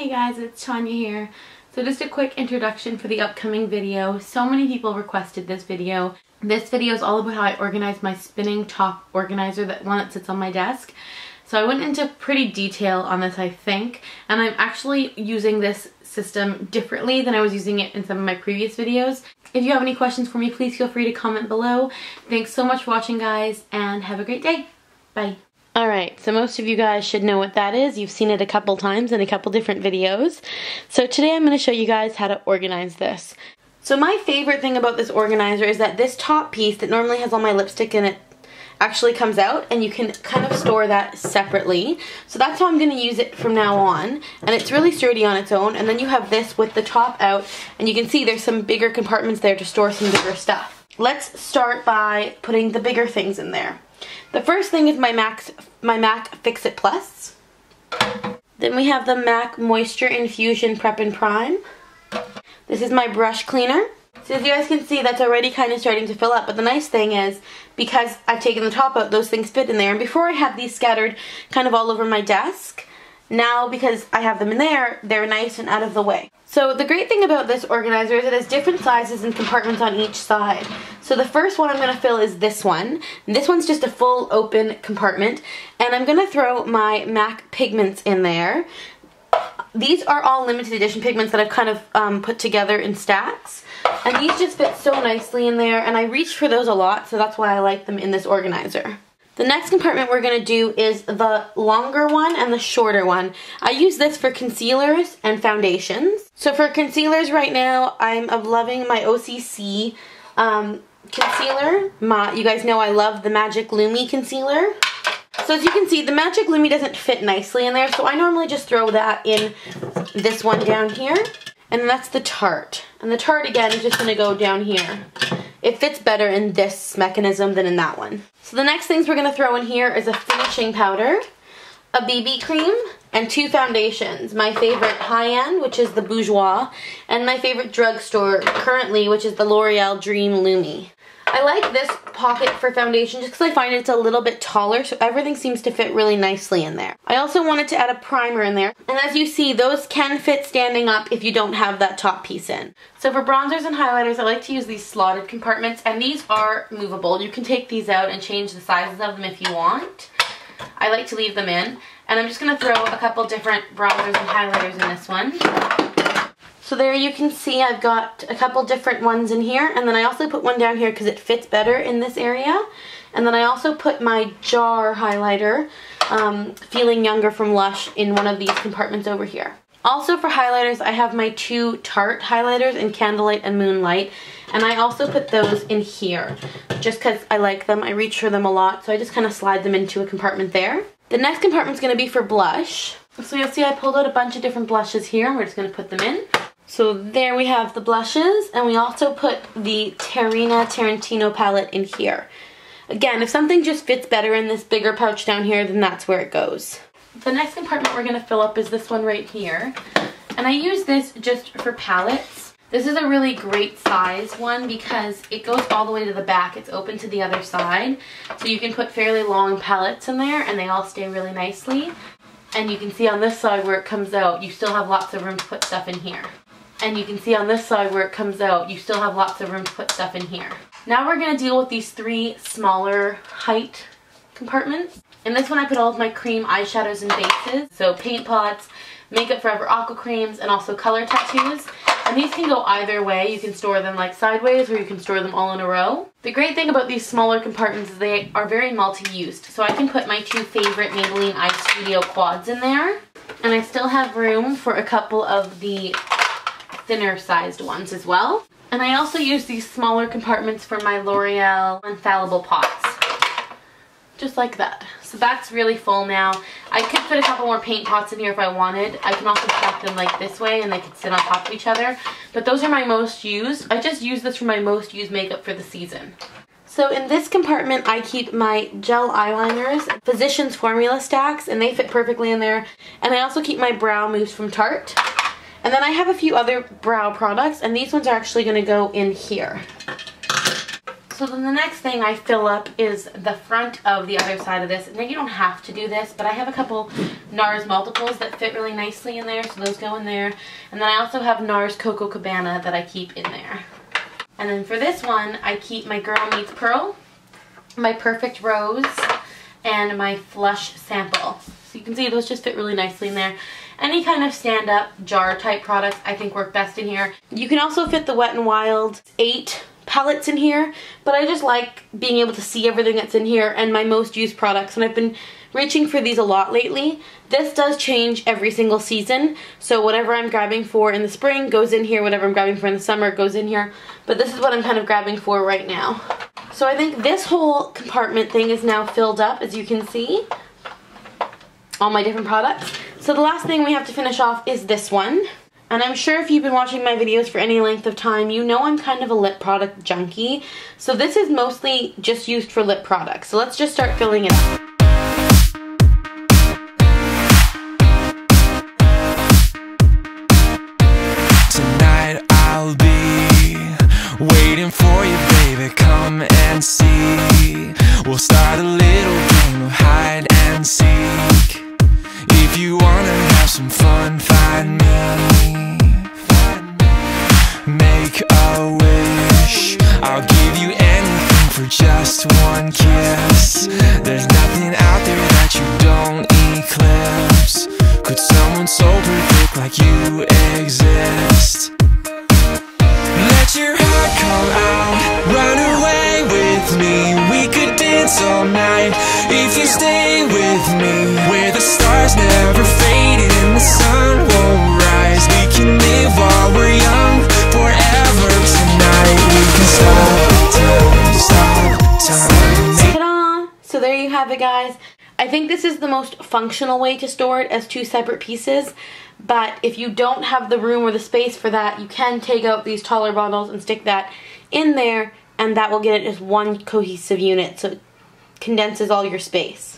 Hey guys, it's Tanya here. So just a quick introduction for the upcoming video. So many people requested this video. This video is all about how I organize my spinning top organizer, that one that sits on my desk. So I went into pretty detail on this, I think, and I'm actually using this system differently than I was using it in some of my previous videos. If you have any questions for me, please feel free to comment below. Thanks so much for watching, guys, and have a great day. Bye. Alright, so most of you guys should know what that is. You've seen it a couple times in a couple different videos. So today I'm going to show you guys how to organize this. So my favorite thing about this organizer is that this top piece that normally has all my lipstick in it actually comes out, and you can kind of store that separately. So that's how I'm going to use it from now on, and it's really sturdy on its own. And then you have this with the top out, and you can see there's some bigger compartments there to store some bigger stuff. Let's start by putting the bigger things in there. The first thing is my MAC Fix-It Plus. Then we have the MAC Moisture Infusion Prep and Prime. This is my brush cleaner. So as you guys can see, that's already kind of starting to fill up, but the nice thing is, because I've taken the top out, those things fit in there. And before I had these scattered kind of all over my desk. Now, because I have them in there, they're nice and out of the way. So the great thing about this organizer is it has different sizes and compartments on each side. So the first one I'm going to fill is this one. And this one's just a full open compartment. And I'm going to throw my MAC pigments in there. These are all limited edition pigments that I've kind of put together in stacks. And these just fit so nicely in there. And I reach for those a lot, so that's why I like them in this organizer. The next compartment we're going to do is the longer one and the shorter one. I use this for concealers and foundations. So for concealers right now, I'm loving my OCC concealer. You guys know I love the Magic Lumi concealer. So as you can see, the Magic Lumi doesn't fit nicely in there, so I normally just throw that in this one down here. And that's the Tarte. And the Tarte, again, is just going to go down here. It fits better in this mechanism than in that one. So the next things we're going to throw in here is a finishing powder, a BB cream, and two foundations. My favorite high-end, which is the Bourjois, and my favorite drugstore currently, which is the L'Oreal Dream Lumi. I like this pocket for foundation just because I find it's a little bit taller, so everything seems to fit really nicely in there. I also wanted to add a primer in there, and as you see, those can fit standing up if you don't have that top piece in. So for bronzers and highlighters, I like to use these slotted compartments, and these are movable. You can take these out and change the sizes of them if you want. I like to leave them in, and I'm just going to throw a couple different bronzers and highlighters in this one. So there you can see I've got a couple different ones in here, and then I also put one down here because it fits better in this area. And then I also put my Jar highlighter, Feeling Younger from Lush, in one of these compartments over here. Also for highlighters, I have my two Tarte highlighters in Candlelight and Moonlight, and I also put those in here just because I like them. I reach for them a lot, so I just kind of slide them into a compartment there. The next compartment is going to be for blush. So you'll see I pulled out a bunch of different blushes here, and we're just going to put them in. So there we have the blushes, and we also put the Tarantino palette in here. Again, if something just fits better in this bigger pouch down here, then that's where it goes. The next compartment we're going to fill up is this one right here. And I use this just for palettes. This is a really great size one because it goes all the way to the back. It's open to the other side. So you can put fairly long palettes in there, and they all stay really nicely. And you can see on this side where it comes out, you still have lots of room to put stuff in here. And you can see on this side where it comes out, you still have lots of room to put stuff in here. Now we're going to deal with these three smaller height compartments. In this one I put all of my cream eyeshadows and bases. So paint pots, Makeup Forever aqua creams, and also color tattoos. And these can go either way. You can store them like sideways, or you can store them all in a row. The great thing about these smaller compartments is they are very multi-used. So I can put my two favorite Maybelline Eye Studio quads in there. And I still have room for a couple of the thinner sized ones as well. And I also use these smaller compartments for my L'Oreal Infallible pots. Just like that. So that's really full now. I could fit a couple more paint pots in here if I wanted. I can also stack them like this way and they could sit on top of each other. But those are my most used. I just use this for my most used makeup for the season. So in this compartment I keep my gel eyeliners, Physicians Formula stacks, and they fit perfectly in there. And I also keep my brow mousse from Tarte. And then I have a few other brow products, and these ones are actually going to go in here. So then the next thing I fill up is the front of the other side of this. Now you don't have to do this, but I have a couple NARS multiples that fit really nicely in there, so those go in there. And then I also have NARS Coco Cabana that I keep in there. And then for this one, I keep my Girl Meets Pearl, my Perfect Rose, and my Flush Sample. So you can see those just fit really nicely in there. Any kind of stand-up jar type products I think work best in here. You can also fit the Wet n Wild 8 palettes in here, but I just like being able to see everything that's in here and my most used products, and I've been reaching for these a lot lately. This does change every single season, so whatever I'm grabbing for in the spring goes in here, whatever I'm grabbing for in the summer goes in here, but this is what I'm kind of grabbing for right now. So I think this whole compartment thing is now filled up, as you can see, all my different products. So the last thing we have to finish off is this one. And I'm sure if you've been watching my videos for any length of time, you know I'm kind of a lip product junkie. So this is mostly just used for lip products. So let's just start filling it up. Tonight I'll be waiting for you, baby, come and see. We'll start a little game of hide and seek. If you wanna have some fun, find me. Make a wish, I'll give you anything for just one kiss. There's nothing out there that you don't eclipse. Could someone so perfect like you exist? Let your heart come out, run away with me. We could dance all night if you stay with me. Where the stars never fade and the sun won't rise. We can live while we're young, forever tonight. We can stop time, stop time. Ta-da! So there you have it, guys. I think this is the most functional way to store it as two separate pieces, but if you don't have the room or the space for that, you can take out these taller bottles and stick that in there, and that will get it as one cohesive unit, so it condenses all your space.